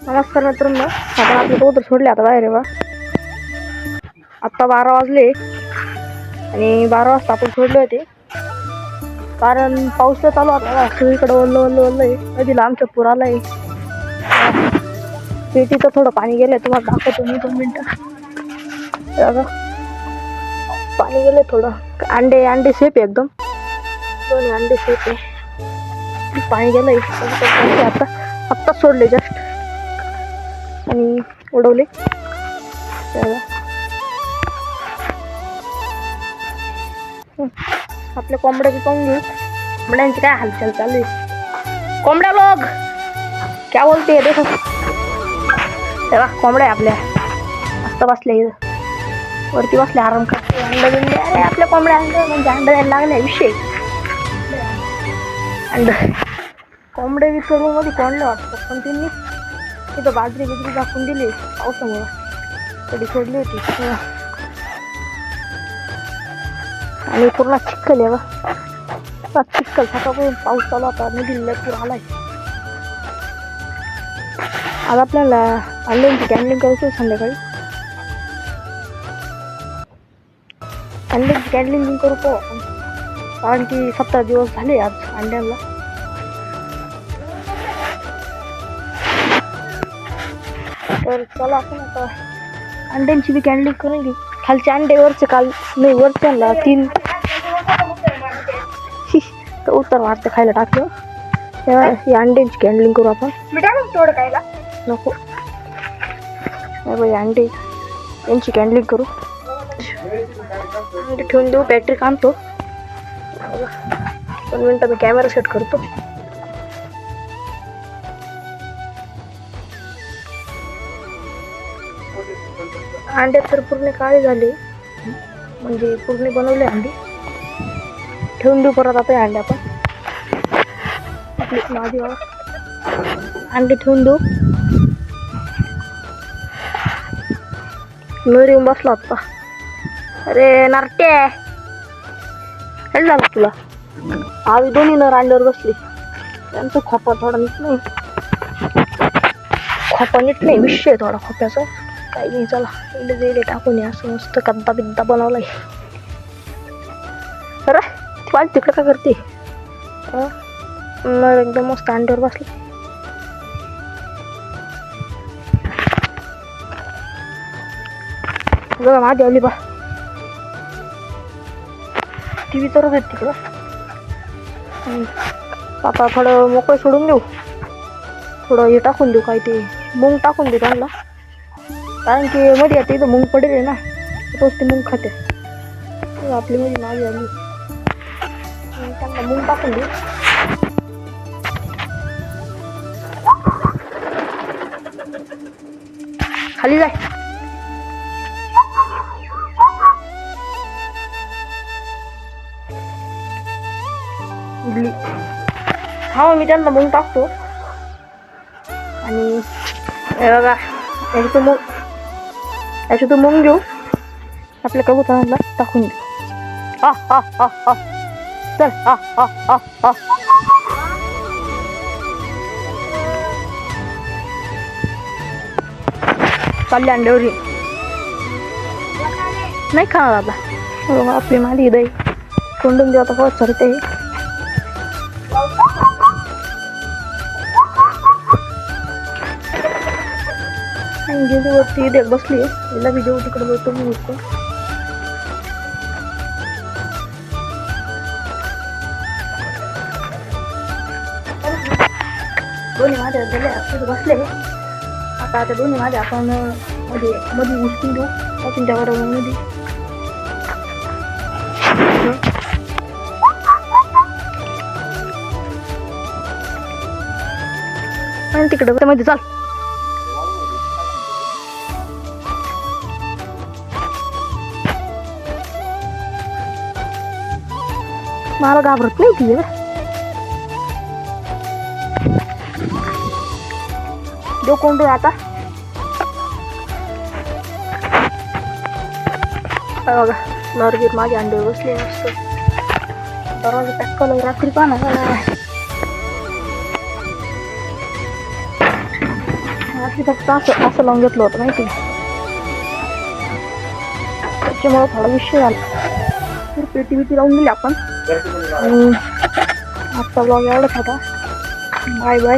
नमस्कार मित्रांनो, आपण आपले कबूतर सोडले आता बाहेर आहे बा. आत्ता 12 वाजले आणि 12 वाजता आपण सोडले होते कारण पाऊस चालू होता. सगळीकडे ओल्लं ओल्लं ओल्लं आहे. नदीला आमच्या पूर आलाय. पेटीचं थोडं पाणी गेलंय, तुम्हाला दाखवतो मी 2 मिनिटं. पाणी गेलंय थोडं. अंडे सेफ आहे एकदम. दोन्ही अंडे सेफ आहे. पाणी गेलंय आत्ता सोडले जस्ट आणि उडवले. आपल्या कोंबड्या बी पाहून घेऊ. कोंबड्यांची काय हालचाल चालू आहे. कोंबड्या लोग क्या बोलते देखो. तेव्हा कोंबड्या आपल्या मस्त बसल्या वरती, बसल्या आराम करते. अंडे बिंडे, अरे आपल्या कोंबड्या म्हणजे अंडे द्यायला लागल्या विषय. अंड कोंबड्या बी सर्व मध्ये कोंडले वाटतात, पण त्यांनी तिथं बाजरी दाखवून दिली पावसामुळं. कधी सोडली होती आणि पूर्ण चिखल आहे बा. चिखल सकाळपासून पाऊस चालू होता. नदीला पूर आलाय. आज आपल्याला अंड्यांची कॅन्डलिंग करायची संध्याकाळी. अंड्यांची कॅन्डलिंग करू पाहू आपण, कारण की 17 दिवस झाले आज अंड्यांना. तर चला आपण आता अंड्यांची बी कॅन्डलिंग करून घेऊ. खालचे अंडे वरचे काल नाही, वरच्या 3 तर उत्तर मारते खायला टाकलं. तेव्हा ही अंड्यांची कॅन्डलिंग करू आपण. थोडं खायला नको बाई, अंडे यांची कॅन्डलिंग करू. अंडे ठेवून देऊ. बॅटरी काढतो. 2 मिनिटं मी कॅमेरा सेट करतो. अंडे तर पूर्ण काळे झाले, म्हणजे पूर्ण बनवले अंडे. ठेवून देऊ परत आता अंडे आपण. माझी अंडे ठेवून देऊ. नर येऊन बसला होता. अरे नारटे झालं तुला. आम्ही दोन्ही नर अंड्यावर बसले. त्यांचा खोपा थोडा नीट नाही. खोपा नीट नाही, विषय थोडा खोप्याचा. काही नाही, चला इडे टाकून या. असं मस्त कद्दा बिद्दा बनवलाय. अरे ती माझी तिकडं काय करते. एकदम मस्त अंड्यावर बसले. बघा माझी आली बा. टी व्ही तरच आहेत तिकडं. आता थोडं मोकळं सोडून देऊ. थोडं हे टाकून देऊ, काय ते मूग टाकून देऊ त्यांना. कारण की मध्ये आता इथं मूग पडेल आहे ना, तोच ते मूग खाते. आपली मध्ये माझी आली. त्यांना मूग टाकून देऊ. खाली जाय. इडली हा, मी त्यांना मूग टाकतो. आणि हे बघा, याच्यातून मूग घेऊ. आपल्या कबुतरांना टाकून देऊ. चल चालले अंड्यावर. नाही खाणार आता. आपली माझी दही कोंडून देऊ आता. बहुत सरते वरती देख बसली. हिला बी देऊ तिकडे बसतो मी उठतो. दोन्ही माझ्या झाले बसले. आता त्या दोन्ही माझ्या आपण मध्ये उचलून देऊ. त्याच्या बरोबर मध्ये आणि तिकडे मध्ये चाल. मला घाबरत नाही ती. देऊ कोंडून आता. बघा नरगीर माझे अंडे बसले मस्त. दरवाजा पॅक करून रात्री पाहणार. रात्री फक्त असं असं लावून घेतलं होतं माहिती आहे. त्याच्यामुळं थोडा विषय झाला. तर पेटी बिटी लावून दिली आपण. आणि आजचा ब्लॉग एवढाच होता. Bye bye.